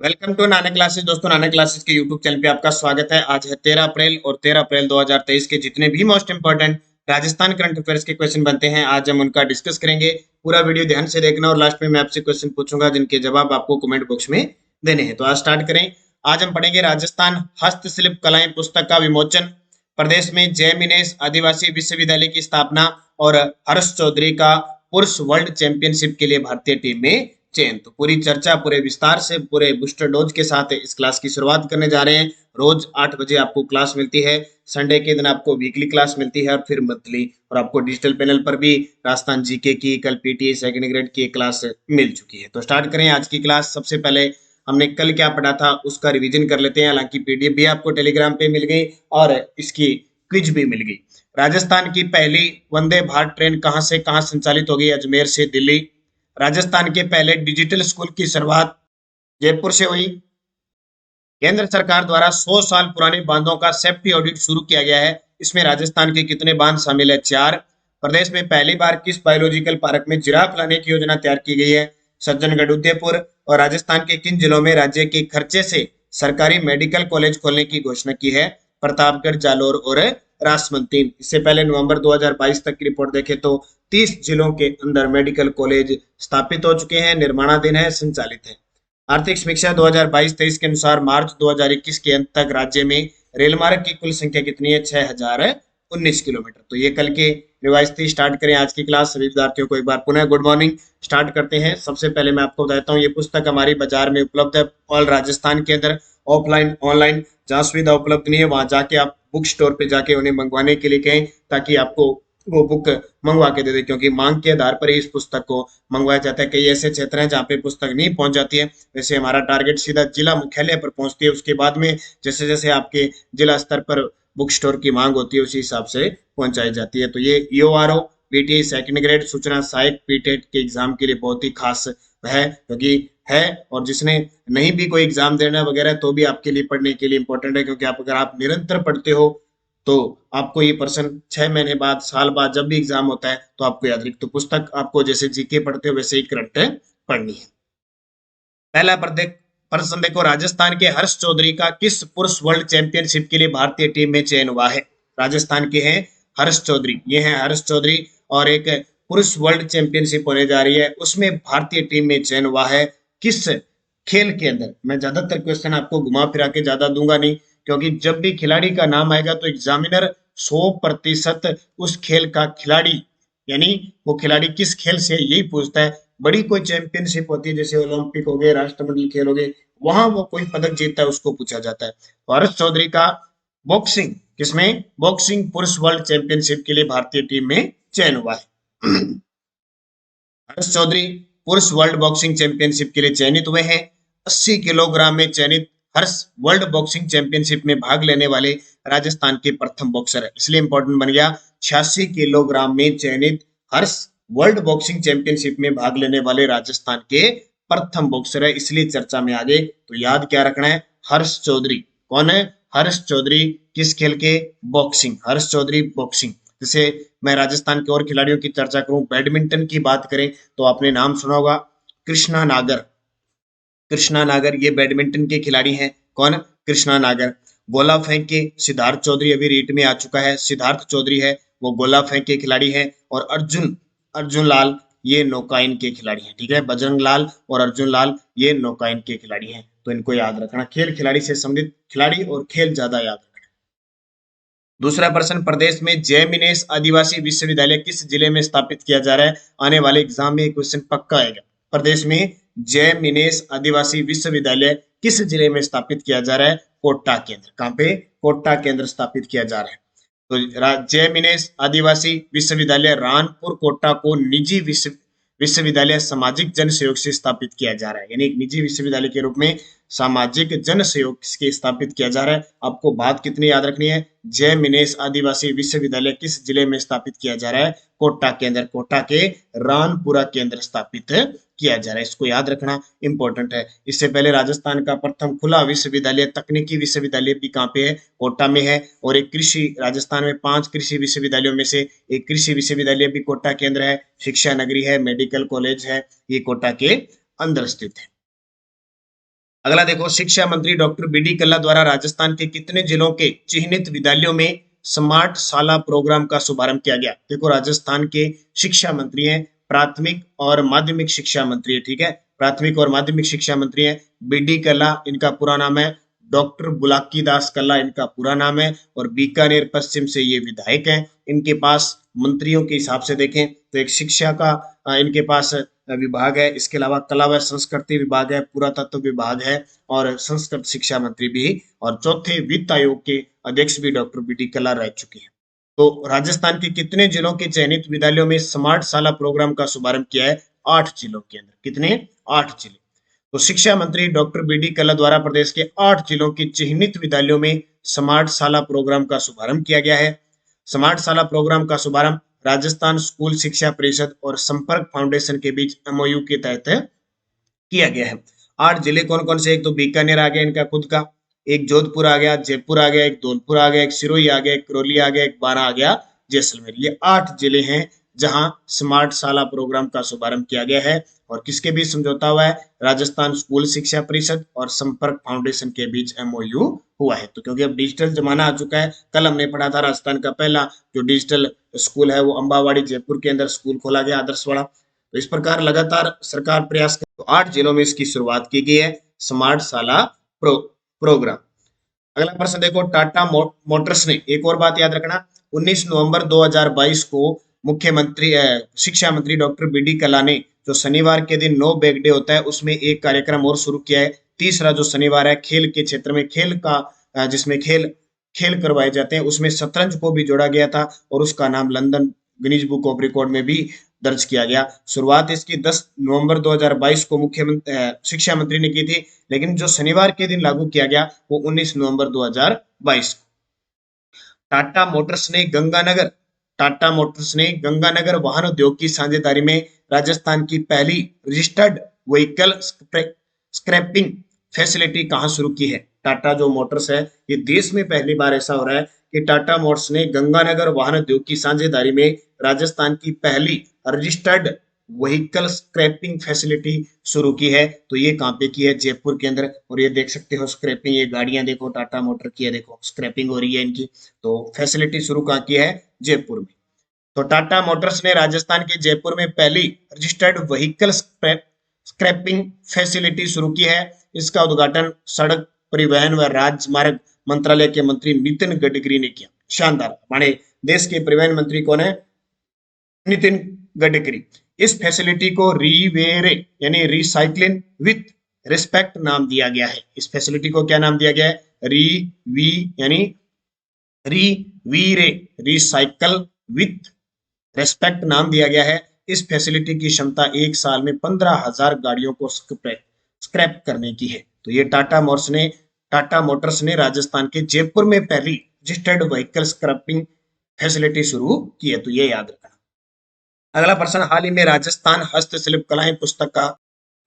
Welcome to Nana classes. दोस्तों, नाना classes के YouTube channel पे आपका स्वागत है। आज है 13 अप्रैल और 13 अप्रैल 2023 के जितने भी most important Rajasthan current affairs के क्वेश्चन बनते हैं, आज हम उनका डिस्कस करेंगे। पूरा वीडियो ध्यान से देखना और लास्ट में मैं आपसे क्वेश्चन पूछूंगा जिनके जवाब आपको कमेंट बॉक्स में देने हैं। तो आज स्टार्ट करें। आज हम पढ़ेंगे राजस्थान हस्तशिल्प कलाएं पुस्तक का विमोचन, प्रदेश में जय मिनेश आदिवासी विश्वविद्यालय की स्थापना और हर्ष चौधरी का पुरुष वर्ल्ड चैंपियनशिप के लिए भारतीय टीम में चयन। तो पूरी चर्चा पूरे विस्तार से पूरे बूस्टर डोज के साथ इस क्लास की शुरुआत करने जा रहे हैं। रोज 8 बजे आपको क्लास मिलती है। संडे के दिन आपको वीकली क्लास मिलती है और फिर मंथली, और आपको डिजिटल पैनल पर भी राजस्थान जीके की, कल पीटीए सेकंड ग्रेड की एक क्लास मिल चुकी है। तो स्टार्ट करें आज की क्लास। सबसे पहले हमने कल क्या पढ़ा था उसका रिवीजन कर लेते हैं। हालांकि पीडीएफ भी आपको टेलीग्राम पे मिल गई और इसकी क्विज भी मिल गई। राजस्थान की पहली वंदे भारत ट्रेन कहां से कहां संचालित होगी? अजमेर से दिल्ली। राजस्थान के पहले डिजिटल स्कूल की शुरुआत जयपुर से हुई। केंद्र सरकार द्वारा 100 साल पुराने बांधों का सेफ्टी ऑडिट शुरू किया गया है। इसमें राजस्थान के कितने बांध शामिल है? 4। प्रदेश में पहली बार किस बायोलॉजिकल पार्क में जिराफ लाने की योजना तैयार की गई है? सज्जनगढ़, उदयपुर। और राजस्थान के किन जिलों में राज्य के खर्चे से सरकारी मेडिकल कॉलेज खोलने की घोषणा की है? प्रतापगढ़, जालोर और राजसमंद। इससे पहले नवंबर 2022 तक की रिपोर्ट देखें तो 30 जिलों के अंदर मेडिकल कॉलेज स्थापित हो चुके हैं, निर्माणाधीन है, संचालित है। आर्थिक समीक्षा 2022-23 के अनुसार मार्च 2021 के अंत तक राज्य में रेल मार्ग की कुल संख्या कितनी है? 6019 किलोमीटर। तो ये कल के रिवाइज थी। स्टार्ट करें आज की क्लास। सभी विद्यार्थियों को एक बार पुनः गुड मॉर्निंग। स्टार्ट करते हैं। सबसे पहले मैं आपको बताता हूँ, ये पुस्तक हमारी बाजार में उपलब्ध है ऑल राजस्थान के अंदर, ऑफलाइन ऑनलाइन। जहाँ सुविधा उपलब्ध नहीं है वहां जाके आप बुक स्टोर पे जाके उन्हें मंगवाने के लिए कहें, ताकि आपको वो बुक मंगवा के दे दे, क्योंकि मांग के आधार पर ही इस पुस्तक को मंगवाया जाता है। कई ऐसे क्षेत्र हैं जहाँ पे पुस्तक नहीं पहुंच जाती है। वैसे हमारा टारगेट सीधा जिला मुख्यालय पर पहुंचती है, उसके बाद में जैसे जैसे आपके जिला स्तर पर बुक स्टोर की मांग होती है उसी हिसाब से पहुंचाई जाती है। तो ये ईओआरओ पीटी सेकंड ग्रेड सूचना सहायक पीटेट के एग्जाम के लिए बहुत ही खास है, क्योंकि है, और जिसने नहीं भी कोई एग्जाम देना वगैरह तो भी आपके लिए पढ़ने के लिए इंपॉर्टेंट है। क्योंकि अगर आप निरंतर पढ़ते हो तो आपको ये पर्सन 6 महीने बाद, साल बाद जब भी एग्जाम होता है तो आपको याद रख। तो पुस्तक आपको जैसे जीके पढ़ते हो वैसे ही करंट पढ़नी है। पहला प्रश्न देखो, राजस्थान के हर्ष चौधरी का किस पुरुष वर्ल्ड चैंपियनशिप के लिए भारतीय टीम में चयन हुआ है? राजस्थान के हैं हर्ष चौधरी, ये हैं हर्ष चौधरी, और एक पुरुष वर्ल्ड चैंपियनशिप होने जा रही है, उसमें भारतीय टीम में चयन हुआ है। किस खेल के अंदर? मैं ज्यादातर क्वेश्चन आपको घुमा फिरा के ज्यादा दूंगा नहीं, क्योंकि जब भी खिलाड़ी का नाम आएगा तो एग्जामिनर 100% उस खेल का खिलाड़ी, यानी वो खिलाड़ी किस खेल से है यही पूछता है। बड़ी कोई चैंपियनशिप होती है जैसे ओलंपिक हो गए, राष्ट्रमंडल खेल हो गए, वहां वो कोई पदक जीतता है उसको पूछा जाता है। तो हर्ष चौधरी का बॉक्सिंग, किसमें? बॉक्सिंग पुरुष वर्ल्ड चैंपियनशिप के लिए भारतीय टीम में चयन हुआ है। हर्ष चौधरी पुरुष वर्ल्ड बॉक्सिंग चैंपियनशिप के लिए चयनित हुए हैं। 80 किलोग्राम में चयनित हर्ष वर्ल्ड बॉक्सिंग चैंपियनशिप में भाग लेने वाले राजस्थान के प्रथम बॉक्सर है, इसलिए इंपॉर्टेंट बन गया। 86 किलोग्राम में चयनित हर्ष वर्ल्ड बॉक्सिंग चैंपियनशिप में भाग लेने वाले राजस्थान के प्रथम बॉक्सर है, इसलिए चर्चा में आगे। तो याद क्या रखना है? हर्ष चौधरी। कौन है? हर्ष चौधरी। किस खेल के? बॉक्सिंग। हर्ष चौधरी बॉक्सिंग। जैसे मैं राजस्थान के और खिलाड़ियों की चर्चा करूं, बैडमिंटन की बात करें तो आपने नाम सुना होगा कृष्णा नागर। कृष्णा नागर ये बैडमिंटन के खिलाड़ी हैं। कौन? कृष्णा नागर। गोला फेंक के सिद्धार्थ चौधरी अभी रीट में आ चुका है, सिद्धार्थ चौधरी है, वो गोला फेंक के खिलाड़ी है। और अर्जुन अर्जुन लाल ये नौकायन के खिलाड़ी हैं। ठीक है, बजरंग लाल और अर्जुन लाल ये नौकायन के खिलाड़ी हैं। तो इनको याद रखना, खेल खिलाड़ी से संबंधित खिलाड़ी और खेल ज्यादा याद रखना। दूसरा प्रश्न, प्रदेश में जय मिनेश आदिवासी विश्वविद्यालय किस जिले में स्थापित किया जा रहा है? आने वाले एग्जाम में क्वेश्चन पक्का आएगा। प्रदेश में जय मिनेश आदिवासी विश्वविद्यालय किस जिले में स्थापित किया जा रहा है? कोटा के अंदर। कहाँ पे? कोटा के अंदर स्थापित किया जा रहा है। तो जय मिनेश आदिवासी विश्वविद्यालय रानपुर कोटा को निजी विश्वविद्यालय सामाजिक जन सहयोग से स्थापित किया जा रहा है, यानी एक निजी विश्वविद्यालय के रूप में सामाजिक जन सहयोग के स्थापित किया जा रहा है। आपको बात कितनी याद रखनी है? जय मिनेश आदिवासी विश्वविद्यालय किस जिले में स्थापित किया जा रहा है? कोटा के अंदर, कोटा के रानपुरा के अंदर स्थापित किया जा रहा है। इसको याद रखना इंपॉर्टेंट है। इससे पहले राजस्थान का प्रथम खुला विश्वविद्यालय, तकनीकी विश्वविद्यालय भी कहाँ पे है? कोटा में है। और एक कृषि, राजस्थान में 5 कृषि विश्वविद्यालयों में से एक कृषि विश्वविद्यालय भी कोटा के अंदर है। शिक्षा नगरी है, मेडिकल कॉलेज है, ये कोटा के अंदर स्थित है। अगला देखो, शिक्षा मंत्री डॉक्टर बीडी कल्ला द्वारा राजस्थान के कितने जिलों के चिन्हित विद्यालयों में स्मार्ट शाला प्रोग्राम का शुभारंभ किया गया? देखो, राजस्थान के शिक्षा मंत्री हैं, प्राथमिक और माध्यमिक शिक्षा मंत्री है, ठीक है, प्राथमिक और माध्यमिक शिक्षा मंत्री है बीडी कल्ला, इनका पूरा नाम है डॉक्टर बुलाकी दास कल्ला, इनका पूरा नाम है, और बीकानेर पश्चिम से ये विधायक हैं। इनके पास मंत्रियों के हिसाब से देखें तो एक शिक्षा का इनके पास विभाग है, इसके अलावा कला व संस्कृति विभाग है, पुरातत्व विभाग है, और संस्कृत शिक्षा मंत्री भी, और चौथे वित्त आयोग के अध्यक्ष भी डॉक्टर बीडी कल्ला रह चुके हैं। तो राजस्थान के कितने जिलों के चयनित विद्यालयों में स्मार्ट शाला प्रोग्राम का शुभारंभ किया है? 8 जिलों के अंदर। कितने? 8 जिले। तो शिक्षा मंत्री डॉक्टर बीडी कल्ला द्वारा प्रदेश के 8 जिलों के चिन्हित विद्यालयों में स्मार्ट शाला प्रोग्राम का शुभारंभ किया गया है। स्मार्ट शाला प्रोग्राम का शुभारंभ राजस्थान स्कूल शिक्षा परिषद और संपर्क फाउंडेशन के बीच एमओयू के तहत किया गया है। 8 जिले कौन कौन से? एक तो बीकानेर आ गया इनका खुद का, एक जोधपुर आ गया, जयपुर आ गया, एक धौलपुर आ गया, एक सिरोही आ गया, एक करौली आ गया, एक बारां आ गया, जैसलमेर। ये 8 जिले हैं जहां स्मार्ट शाला प्रोग्राम का शुभारंभ किया गया है। और किसके बीच समझौता हुआ है? राजस्थान स्कूल शिक्षा परिषद और संपर्क फाउंडेशन के बीच एमओयू हुआ है। तो क्योंकि अब डिजिटल जमाना आ चुका है, कल हमने पढ़ा था राजस्थान का पहला जो डिजिटल स्कूल है वो अंबावाड़ी जयपुर के अंदर स्कूल खोला गया आदर्शवाड़ा। तो इस प्रकार लगातार सरकार प्रयास कर, तो 8 जिलों में इसकी शुरुआत की गई है स्मार्ट शाला प्रोग्राम। अगला प्रश्न देखो, टाटा मोटर्स ने, एक और बात याद रखना, 19 नवंबर 2022 को मुख्यमंत्री शिक्षा मंत्री डॉक्टर बीडी कल्ला ने जो शनिवार के दिन नो बैग डे होता है उसमें एक कार्यक्रम और शुरू किया है। तीसरा जो शनिवार है खेल के क्षेत्र में, खेल का जिसमें खेल खेल करवाए जाते हैं, उसमें शतरंज को भी जोड़ा गया था और उसका नाम London Guinness book of record में भी दर्ज किया गया। शुरुआत इसकी 10 नवंबर 2022 को मुख्यमंत्री शिक्षा मंत्री ने की थी, लेकिन जो शनिवार के दिन लागू किया गया वो 19 नवंबर 2022 को। टाटा मोटर्स ने गंगानगर वाहन उद्योग की साझेदारी में राजस्थान की पहली रजिस्टर्ड व्हीकल स्क्रैपिंग फैसिलिटी कहां शुरू की है? टाटा जो मोटर्स है, ये देश में पहली बार ऐसा हो रहा है कि टाटा मोटर्स ने गंगानगर वाहन उद्योग की साझेदारी में राजस्थान की पहली रजिस्टर्ड व्हीकल स्क्रैपिंग फैसिलिटी शुरू की है। तो ये कहाँ पे की है? जयपुर के अंदर। और ये देख सकते हो स्क्रैपिंग, ये गाड़ियां देखो टाटा मोटर की है, देखो स्क्रैपिंग हो रही है इनकी। तो फैसिलिटी शुरू कहाँ की है? जयपुर में। तो टाटा मोटर्स ने राजस्थान के जयपुर में पहली रजिस्टर्ड व्हीकल स्क्रैपिंग फैसिलिटी शुरू की है। इसका उद्घाटन सड़क परिवहन व राजमार्ग मंत्रालय के मंत्री नितिन गडकरी ने किया। शानदार, हमारे देश के परिवहन मंत्री कौन है? नितिन गडकरी। इस फैसिलिटी को रीवेरे यानी रिसाइक्लिंग विथ रिस्पेक्ट नाम दिया गया है। इस फैसिलिटी को क्या नाम दिया गया है? री यानी रीवीरे, रिसाइकल विथ रेस्पेक्ट नाम दिया गया है। इस फैसिलिटी की क्षमता एक साल में 15,000 गाड़ियों को स्क्रैप करने की है। तो ये टाटा मोटर्स ने राजस्थान के जयपुर में पहली रजिस्टर्ड व्हीकल स्क्रैपिंग फैसिलिटी शुरू की है। तो ये याद रखना। अगला प्रश्न, हाल ही में राजस्थान हस्तशिल्प कलाएं पुस्तक का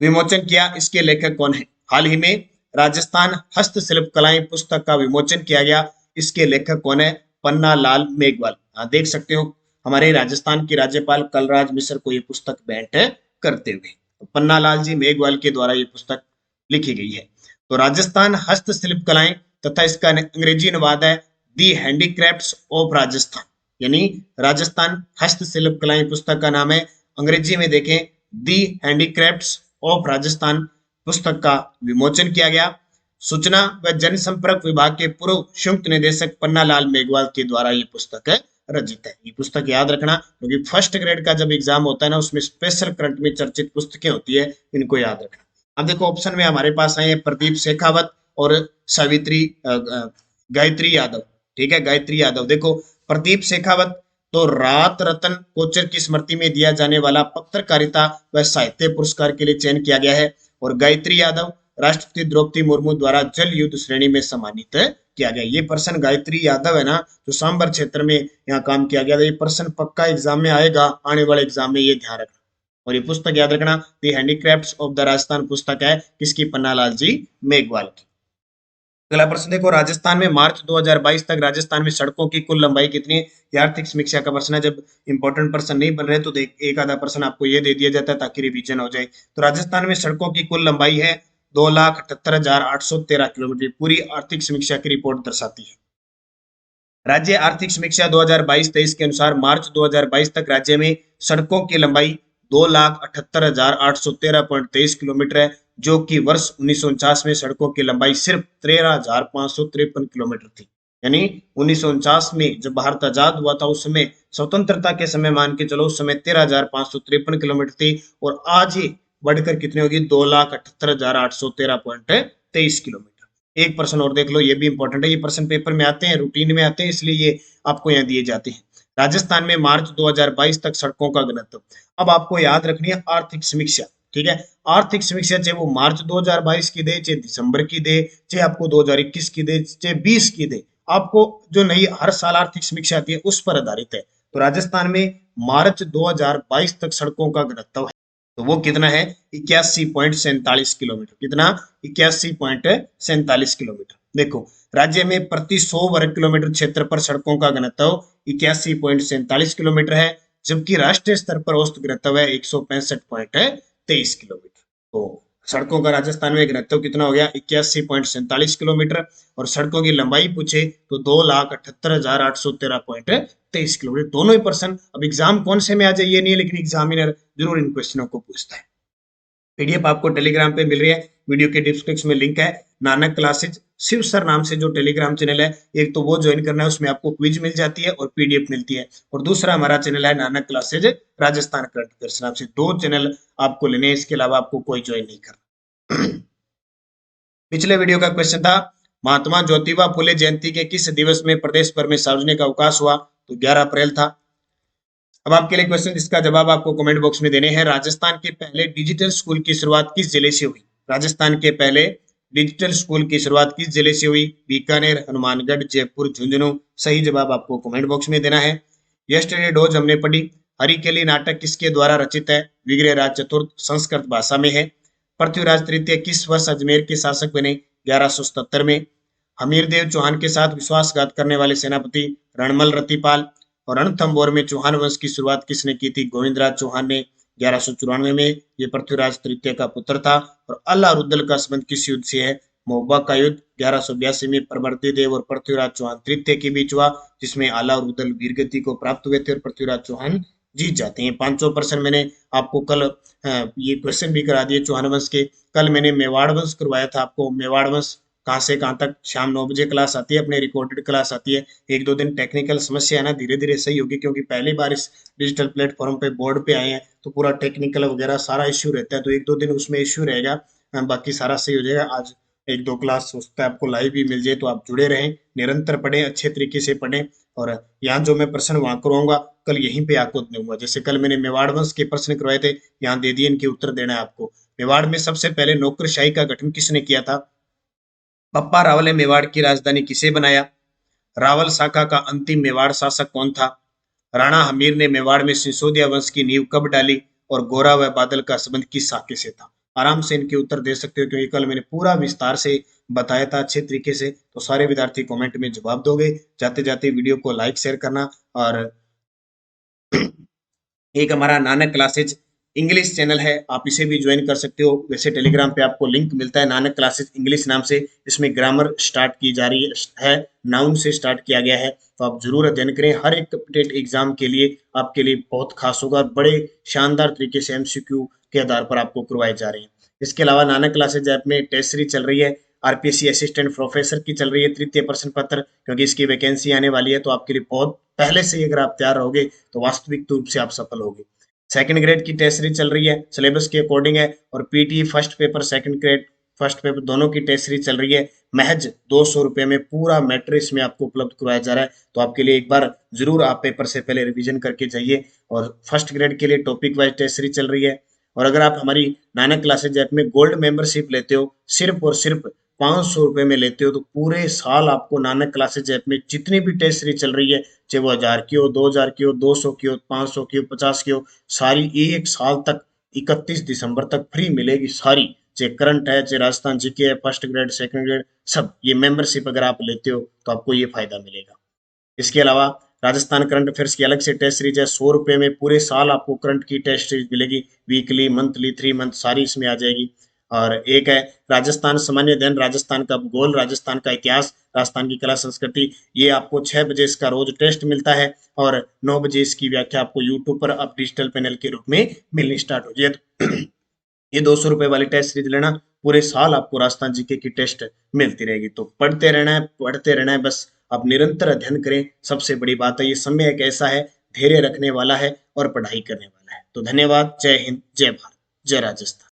विमोचन किया, इसके लेखक कौन है? हाल ही में राजस्थान हस्तशिल्प कलाएं पुस्तक का विमोचन किया गया, इसके लेखक कौन है? पन्ना लाल मेघवाल। देख सकते हो हमारे राजस्थान के राज्यपाल कलराज मिश्र को ये पुस्तक भेंट करते हुए। तो पन्ना लाल जी मेघवाल के द्वारा ये पुस्तक लिखी गई है। तो राजस्थान हस्तशिल्प कलाएं तथा इसका अंग्रेजी अनुवाद है दी हैंडीक्राफ्ट्स ऑफ राजस्थान, यानी राजस्थान हस्तशिल्प कलाएं पुस्तक का नाम है। अंग्रेजी में देखें दी हैंडीक्राफ्ट्स ऑफ राजस्थान पुस्तक का विमोचन किया गया। सूचना व जनसंपर्क विभाग के पूर्व संयुक्त निदेशक पन्ना लाल मेघवाल के द्वारा ये पुस्तक रचित है। ये पुस्तक याद रखना, क्योंकि फर्स्ट ग्रेड का जब एग्जाम होता है ना, उसमें स्पेशल करंट में चर्चित पुस्तकें होती है, इनको याद रखना। अब देखो ऑप्शन में हमारे पास आए प्रदीप शेखावत और गायत्री यादव। ठीक है, गायत्री यादव। देखो प्रदीप शेखावत तो रात रतन कोचर की स्मृति में दिया जाने वाला पत्रकारिता व साहित्य पुरस्कार के लिए चयन किया गया है, और गायत्री यादव राष्ट्रपति द्रौपदी मुर्मू द्वारा जल युद्ध श्रेणी में सम्मानित किया गया। ये पर्सन गायत्री यादव है ना, जो सांबर क्षेत्र में यहाँ काम किया गया था, ये पर्सन पक्का एग्जाम में आएगा, आने वाले एग्जाम में, ये ध्यान रखना। और ये पुस्तक याद रखना, the handicrafts of the Rajasthan पुस्तक है किसकी? पन्नालाल जी मेघवाल की। अगला प्रश्न देखो, राजस्थान में मार्च 2022 तक राजस्थान में सड़कों की कुल लंबाई कितनी है? ये आर्थिक समीक्षा का प्रश्न है। जब इंपॉर्टेंट प्रश्न नहीं बन रहे तो एक आधा प्रश्न आपको ये दे दिया जाता है ताकि रिवीजन हो जाए। तो राजस्थान में सड़कों की कुल लंबाई है 2,78,813 किलोमीटर पूरी आर्थिक समीक्षा की रिपोर्ट दर्शाती है। राज्य आर्थिक समीक्षा 2022-23 के अनुसार मार्च 2022 तक राज्य में सड़कों की लंबाई 2,78,813.23 किलोमीटर है, जो कि वर्ष 1949 में सड़कों की लंबाई सिर्फ 13,553 किलोमीटर थी। यानी 1949 में जब भारत आजाद हुआ था उस समय स्वतंत्रता के समय मान के चलो उस समय 13,553 किलोमीटर थी और आज ही बढ़कर कितनी होगी 2,78,813.23 किलोमीटर। एक प्रश्न और देख लो, ये भी इंपॉर्टेंट है, ये प्रश्न पेपर में आते हैं, रूटीन में आते हैं, इसलिए ये आपको यहाँ दिए जाते हैं। राजस्थान में मार्च 2022 तक सड़कों का घनत्व। अब आपको याद रखनी है आर्थिक समीक्षा, ठीक है। आर्थिक समीक्षा चाहे वो मार्च 2022 की दे, चाहे दिसंबर की दे, चाहे आपको 2021 की दे, चाहे 20 की दे, आपको जो नई हर साल आर्थिक समीक्षा आती है उस पर आधारित है। तो राजस्थान में मार्च 2022 तक सड़कों का घनत्व है, तो वो कितना है 81.47 किलोमीटर। कितना 81.47 किलोमीटर। देखो राज्य में प्रति 100 वर्ग किलोमीटर क्षेत्र पर सड़कों का घनत्व 81.47 किलोमीटर है, जबकि राष्ट्रीय स्तर पर औसत घनत्व है 165.23 किलोमीटर। तो सड़कों का राजस्थान में घनत्व कितना हो गया 81.47 किलोमीटर और सड़कों की लंबाई पूछे तो 2,78,813.23 किलोमीटर। दोनों ही पर्सन, अब एग्जाम कौन से में आ जाए ये नहीं है, लेकिन एग्जामिनर जरूर इन क्वेश्चनों को पूछता है। पीडीएफ आपको टेलीग्राम पे मिल रही है, वीडियो के डिस्क्रिप्शन में लिंक है। नानक क्लासेज शिव सर नाम से जो टेलीग्राम चैनल है, एक तो वो ज्वाइन करना है, उसमें आपको क्विज मिल जाती है और पीडीएफ मिलती है, और दूसरा हमारा चैनल है Nanak classes Rajasthan current affairs नाम से। दो चैनल आपको लेने हैं, इसके अलावा आपको कोई ज्वाइन नहीं करना। पिछले वीडियो का क्वेश्चन था महात्मा ज्योतिबा फुले जयंती के किस दिवस में प्रदेश भर में सार्वजनिक अवकाश हुआ, तो 11 अप्रैल था। अब आपके लिए क्वेश्चन जिसका जवाब आपको कमेंट बॉक्स में देने हैं। राजस्थान के पहले डिजिटल स्कूल की शुरुआत किस जिले से हुई? राजस्थान के पहले डिजिटल स्कूल की शुरुआत किस जिले से हुई? बीकानेर, हनुमानगढ़, जयपुर, झुंझुनू। सही जवाब आपको कमेंट बॉक्स में देना है। यस्टरडे डोज हमने पढ़ी। हरिकेली नाटक किसके द्वारा रचित है? विग्रहराज चतुर्थ, संस्कृत भाषा में है। पृथ्वीराज तृतीय किस वर्ष अजमेर के शासक बने? 1177 में। हमीरदेव चौहान के साथ विश्वासघात करने वाले सेनापति रणमल रतिपाल। और रणथंभौर में चौहान वंश की शुरुआत किसने की थी? गोविंदराज चौहान ने 1194 में। ये पृथ्वीराज तृतीय का पुत्र था। और अल्लाह रुद्दल का संबंध किस युद्ध से है? महोबा का युद्ध 1182 में प्रवृत्ति देव और पृथ्वीराज चौहान तृतीय के बीच हुआ, जिसमें आला और रुद्दल वीरगति को प्राप्त हुए थे और पृथ्वीराज चौहान जीत जाते हैं। 500% मैंने आपको कल ये क्वेश्चन भी करा दिए चौहान वंश के। कल मैंने मेवाड़ वंश करवाया था आपको। मेवाड़ वंश कहाँ से कहाँ तक शाम 9 बजे क्लास आती है, अपने रिकॉर्डेड क्लास आती है। एक दो दिन टेक्निकल समस्या है ना, धीरे धीरे सही होगी, क्योंकि पहली बार इस डिजिटल प्लेटफॉर्म पे बोर्ड पे आए हैं, तो पूरा टेक्निकल वगैरह सारा इश्यू रहता है, तो एक दो दिन उसमें इश्यू रहेगा, बाकी सारा सही हो जाएगा। आज एक दो क्लास हो सकता है आपको लाइव भी मिल जाए, तो आप जुड़े रहें, निरंतर पढ़ें, अच्छे तरीके से पढ़ें। और यहाँ जो मैं प्रश्न वहां करवाऊंगा कल यहीं पे आपको दूंगा। जैसे कल मैंने मेवाड़ वंश के प्रश्न करवाए थे, यहाँ दे दिए, इनके उत्तर देना है आपको। मेवाड़ में सबसे पहले नौकरशाही का गठन किसने किया था? पप्पा रावल ने मेवाड़ की राजधानी किसे बनाया? रावल शाखा का अंतिम मेवाड़ शासक कौन था? राणा हमीर ने मेवाड़ में सिसोदिया वंश की नींव कब डाली? और गोरा व बादल का संबंध किस शाखे से था? आराम से इनके उत्तर दे सकते हो, क्योंकि कल मैंने पूरा विस्तार से बताया था अच्छे तरीके से। तो सारे विद्यार्थी कमेंट में जवाब दोगे। जाते जाते वीडियो को लाइक शेयर करना। और एक हमारा नानक क्लासेज इंग्लिश चैनल है, आप इसे भी ज्वाइन कर सकते हो। वैसे टेलीग्राम पे आपको लिंक मिलता है नानक क्लासेज इंग्लिश नाम से। इसमें ग्रामर स्टार्ट की जा रही है, नाउन से स्टार्ट किया गया है, तो आप जरूर अध्ययन करें। हर एक अपडेट एग्जाम के लिए आपके लिए बहुत खास होगा, बड़े शानदार तरीके से एमसीक्यू के आधार पर आपको करवाए जा रहे हैं। इसके अलावा नानक क्लासेज ऐप में टेस्ट सीरीज चल रही है, आरपीएससी असिस्टेंट प्रोफेसर की चल रही है तृतीय प्रश्न पत्र, क्योंकि इसकी वैकेंसी आने वाली है, तो आपके लिए बहुत पहले से ही अगर आप तैयार रहोगे तो वास्तविक रूप से आप सफल होगे। सेकंड ग्रेड की टेस्ट सीरीज चल रही है, सिलेबस के अकॉर्डिंग है। और PT first paper second grade first paper दोनों की टेस्ट सीरीज चल रही है। महज 200 रुपए में पूरा मैट्रिक्स में आपको उपलब्ध करवाया जा रहा है, तो आपके लिए एक बार जरूर आप पेपर से पहले रिवीजन करके जाइए। और फर्स्ट ग्रेड के लिए टॉपिक वाइज टेस्ट सीरीज चल रही है। और अगर आप हमारी नानक क्लासेज ऐप में गोल्ड मेंबरशिप लेते हो, सिर्फ और सिर्फ 500 रुपए में लेते हो, तो पूरे साल आपको नानक क्लासेज ऐप में जितनी भी टेस्ट सीरीज चल रही है, चाहे वो 1000 की हो, 2000 की हो, 200 की हो, 500 की हो, 50 की हो, सारी एक साल तक 31 दिसंबर तक फ्री मिलेगी सारी। चाहे करंट है, चाहे राजस्थान जीके है, फर्स्ट ग्रेड सेकंड ग्रेड सब, ये मेंबरशिप अगर आप लेते हो तो आपको ये फायदा मिलेगा। इसके अलावा राजस्थान करंट अफेयर्स की अलग से टेस्ट सीरीज है। 100 रुपए में पूरे साल आपको करंट की टेस्ट सीरीज मिलेगी, वीकली, मंथली, 3 मंथ सारी इसमें आ जाएगी। और एक है राजस्थान सामान्य अध्ययन, राजस्थान का भूगोल, राजस्थान का इतिहास, राजस्थान की कला संस्कृति। ये आपको 6 बजे इसका रोज टेस्ट मिलता है और 9 बजे इसकी व्याख्या आपको यूट्यूब पर अब डिजिटल पैनल के रूप में मिलनी स्टार्ट हो जाए। ये 200 रुपए वाली टेस्ट सीरीज लेना, पूरे साल आपको राजस्थान जीके की टेस्ट मिलती रहेगी। तो पढ़ते रहना है बस। आप निरंतर अध्ययन करें, सबसे बड़ी बात है। ये समय एक ऐसा है, धैर्य रखने वाला है और पढ़ाई करने वाला है। तो धन्यवाद। जय हिंद, जय भारत, जय राजस्थान।